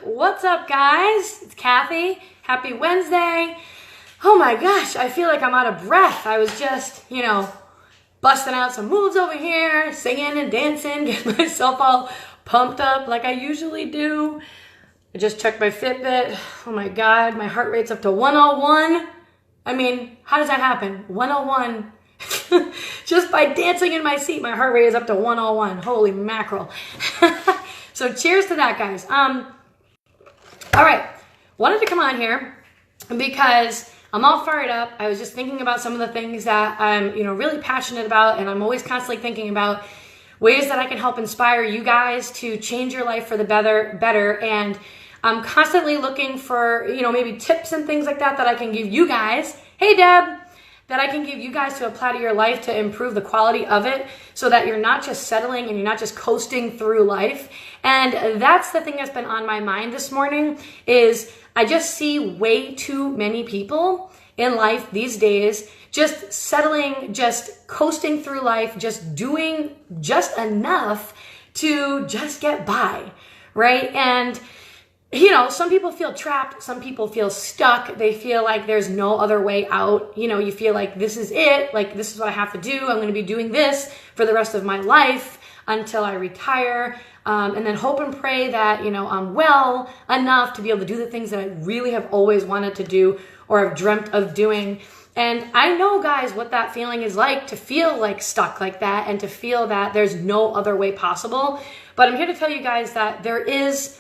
What's up, guys? It's Kathy. Happy Wednesday. Oh my gosh, I feel like I'm out of breath. I was just, busting out some moves over here, singing and dancing, getting myself all pumped up like I usually do. I just checked my Fitbit. Oh my God, my heart rate's up to 101. I mean, how does that happen? 101. Just by dancing in my seat, my heart rate is up to 101. Holy mackerel. So cheers to that, guys. All right, wanted to come on here because I'm all fired up. I was just thinking about some of the things that I'm, really passionate about, and I'm always constantly thinking about ways that I can help inspire you guys to change your life for the better. And I'm constantly looking for, maybe tips and things like that I can give you guys. Hey, Deb. That I can give you guys to apply to your life to improve the quality of it so that you're not just settling and you're not just coasting through life. And that's the thing that's been on my mind this morning is I just see way too many people in life these days just settling, just coasting through life, just doing just enough to just get by, right? And some people feel trapped. Some people feel stuck. They feel like there's no other way out. You feel like this is it. Like, this is what I have to do. I'm going to be doing this for the rest of my life until I retire. And then hope and pray that, I'm well enough to be able to do the things that I really have always wanted to do or have dreamt of doing. And I know, guys, what that feeling is like, to feel like stuck like that and to feel that there's no other way possible. But I'm here to tell you guys that there is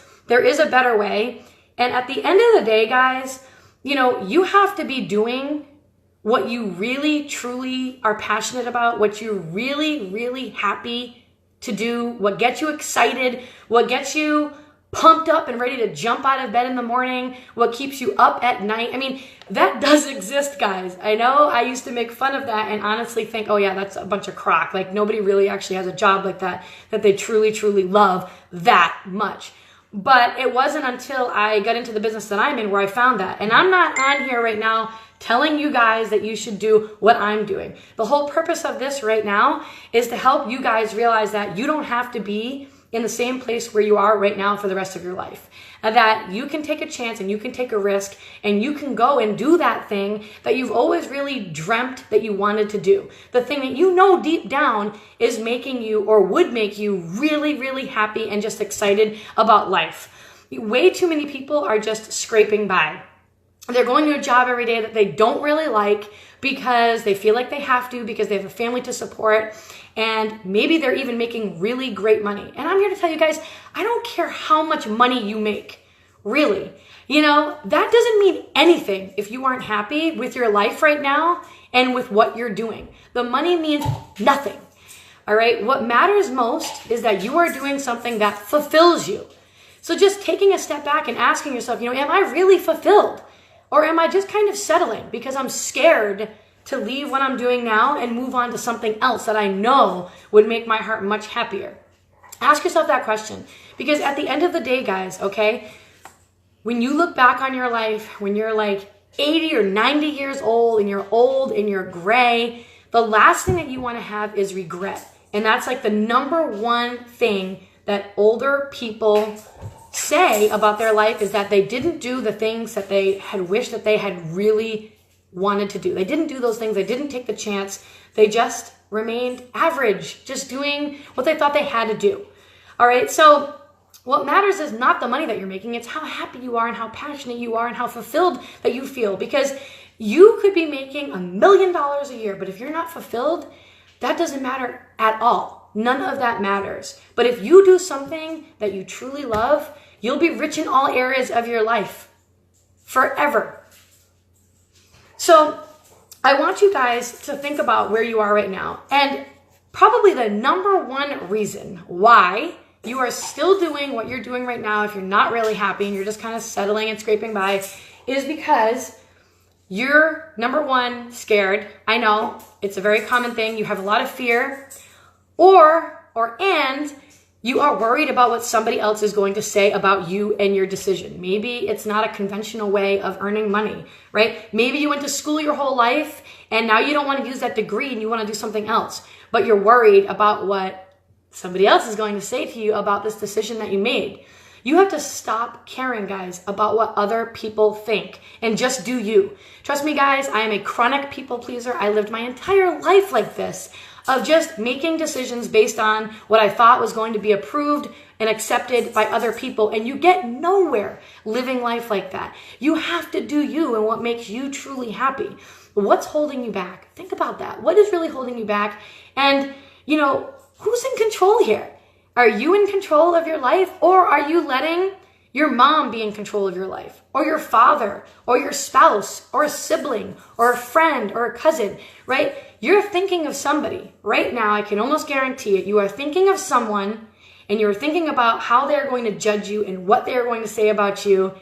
a better way. And at the end of the day, guys, you have to be doing what you really, truly are passionate about, what you're really, really happy to do, what gets you excited, what gets you pumped up and ready to jump out of bed in the morning, what keeps you up at night. I mean, that does exist, guys. I know I used to make fun of that and honestly think, oh yeah, that's a bunch of crock. Like, nobody really actually has a job like that they truly, truly love that much. But it wasn't until I got into the business that I'm in where I found that. And I'm not on here right now telling you guys that you should do what I'm doing. The whole purpose of this right now is to help you guys realize that you don't have to be in the same place where you are right now for the rest of your life. And that you can take a chance and you can take a risk and you can go and do that thing that you've always really dreamt that you wanted to do. The thing that deep down is making you or would make you really, really happy and just excited about life. Way too many people are just scraping by. They're going to a job every day that they don't really like because they feel like they have to, because they have a family to support, and maybe they're even making really great money. And I'm here to tell you guys, I don't care how much money you make, really. That doesn't mean anything if you aren't happy with your life right now and with what you're doing. The money means nothing, all right? What matters most is that you are doing something that fulfills you. So just taking a step back and asking yourself, am I really fulfilled? Or am I just kind of settling because I'm scared to leave what I'm doing now and move on to something else that I know would make my heart much happier? Ask yourself that question, because at the end of the day, guys, okay, when you look back on your life, when you're like 80 or 90 years old and you're gray, the last thing that you want to have is regret. And that's like the number one thing that older people say about their life, is that they didn't do the things that they had wished that they had really wanted to do. They didn't do those things. They didn't take the chance. They just remained average, just doing what they thought they had to do. All right. So what matters is not the money that you're making. It's how happy you are and how passionate you are and how fulfilled that you feel, because you could be making $1 million a year, but if you're not fulfilled, that doesn't matter at all. None of that matters. But if you do something that you truly love, you'll be rich in all areas of your life forever. So I want you guys to think about where you are right now. And probably the number one reason why you are still doing what you're doing right now, if you're not really happy and you're just kind of settling and scraping by, is because you're, number one, scared. I know it's a very common thing. You have a lot of fear, and you are worried about what somebody else is going to say about you and your decision. Maybe it's not a conventional way of earning money, right? Maybe you went to school your whole life and now you don't want to use that degree and you want to do something else, but you're worried about what somebody else is going to say to you about this decision that you made. You have to stop caring, guys, about what other people think and just do you. Trust me, guys, I am a chronic people pleaser. I lived my entire life like this, of just making decisions based on what I thought was going to be approved and accepted by other people. And you get nowhere living life like that. You have to do you and what makes you truly happy. What's holding you back? Think about that. What is really holding you back? And, who's in control here? Are you in control of your life, or are you letting your mom be in control of your life, or your father, or your spouse, or a sibling, or a friend, or a cousin, right? You're thinking of somebody right now. I can almost guarantee it. You are thinking of someone, and you're thinking about how they're going to judge you and what they're going to say about you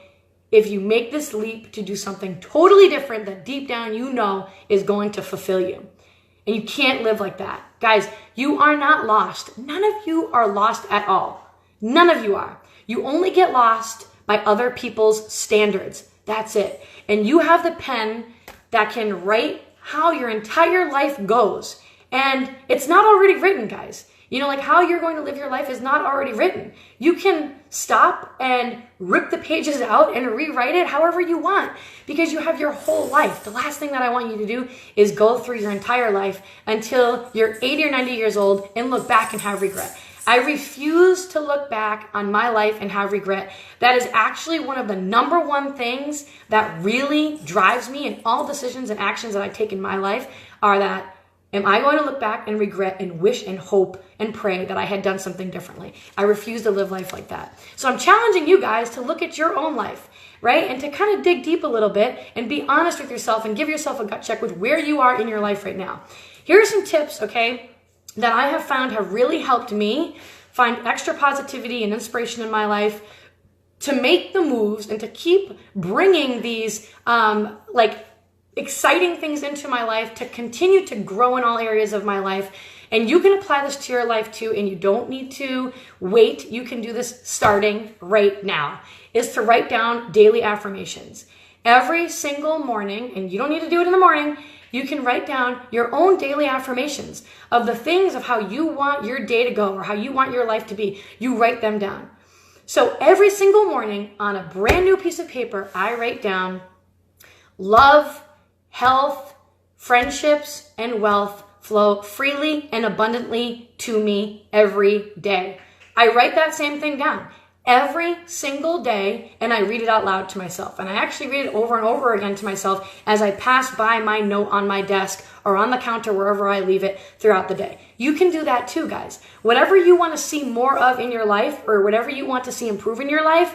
if you make this leap to do something totally different that deep down you know is going to fulfill you. And you can't live like that. Guys, you are not lost. None of you are lost at all. None of you are. You only get lost by other people's standards. That's it. And you have the pen that can write how your entire life goes. And it's not already written, guys. How you're going to live your life is not already written. You can stop and rip the pages out and rewrite it however you want, because you have your whole life. The last thing that I want you to do is go through your entire life until you're 80 or 90 years old and look back and have regret. I refuse to look back on my life and have regret. That is actually one of the number one things that really drives me in all decisions and actions that I take in my life are that, am I going to look back and regret and wish and hope and pray that I had done something differently? I refuse to live life like that. So I'm challenging you guys to look at your own life, right? And to kind of dig deep a little bit and be honest with yourself and give yourself a gut check with where you are in your life right now. Here are some tips, okay, that I have found have really helped me find extra positivity and inspiration in my life to make the moves and to keep bringing these exciting things into my life, to continue to grow in all areas of my life. And you can apply this to your life too, and you don't need to wait. You can do this starting right now, is to write down daily affirmations. Every single morning, and you don't need to do it in the morning, you can write down your own daily affirmations of the things of how you want your day to go or how you want your life to be. You write them down. So every single morning on a brand new piece of paper, I write down love, health, friendships, and wealth flow freely and abundantly to me every day. I write that same thing down every single day, and I read it out loud to myself. And I actually read it over and over again to myself as I pass by my note on my desk or on the counter, wherever I leave it throughout the day. You can do that too, guys. Whatever you want to see more of in your life, or whatever you want to see improve in your life,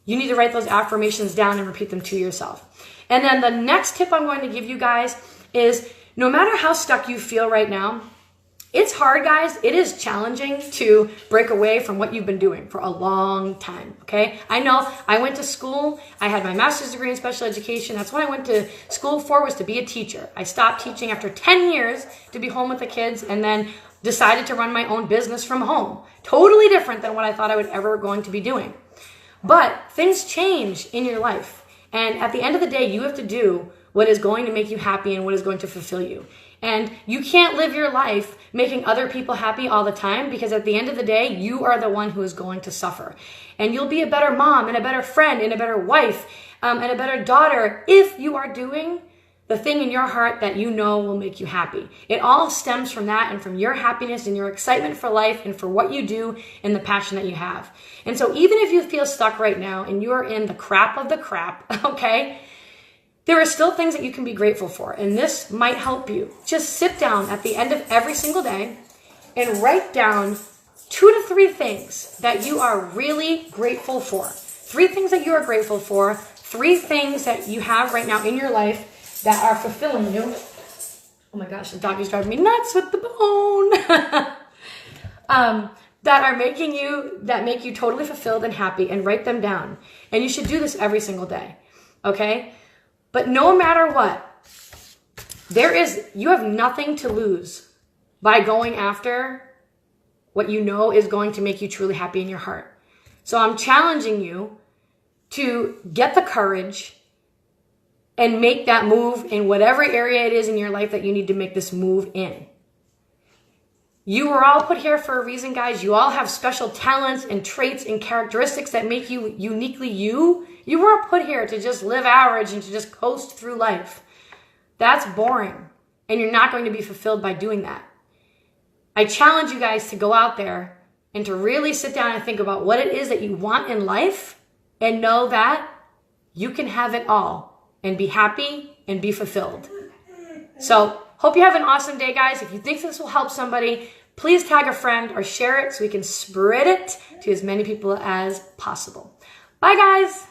you need to write those affirmations down and repeat them to yourself. And then the next tip I'm going to give you guys is, no matter how stuck you feel right now, it's hard, guys. It is challenging to break away from what you've been doing for a long time, okay? I know I went to school. I had my master's degree in special education. That's what I went to school for, was to be a teacher. I stopped teaching after 10 years to be home with the kids, and then decided to run my own business from home. Totally different than what I thought I would ever going to be doing. But things change in your life. And at the end of the day, you have to do what is going to make you happy and what is going to fulfill you. And you can't live your life making other people happy all the time, because at the end of the day, you are the one who is going to suffer. And you'll be a better mom and a better friend and a better wife and a better daughter if you are doing the thing in your heart that you know will make you happy. It all stems from that, and from your happiness and your excitement for life and for what you do and the passion that you have. And so even if you feel stuck right now and you are in the crap of the crap, okay, there are still things that you can be grateful for. And this might help you. Just sit down at the end of every single day and write down 2 to 3 things that you are really grateful for. 3 things that you are grateful for. 3 things that you have right now in your life that are fulfilling you. Oh my gosh, the dog is driving me nuts with the bone. that make you totally fulfilled and happy, and write them down. And you should do this every single day. Okay? But no matter what, you have nothing to lose by going after what you know is going to make you truly happy in your heart. So I'm challenging you to get the courage and make that move in whatever area it is in your life that you need to make this move in. You were all put here for a reason, guys. You all have special talents and traits and characteristics that make you uniquely you. You weren't put here to just live average and to just coast through life. That's boring, and you're not going to be fulfilled by doing that. I challenge you guys to go out there and to really sit down and think about what it is that you want in life and know that you can have it all and be happy and be fulfilled. So, hope you have an awesome day, guys. If you think this will help somebody, please tag a friend or share it so we can spread it to as many people as possible. Bye, guys.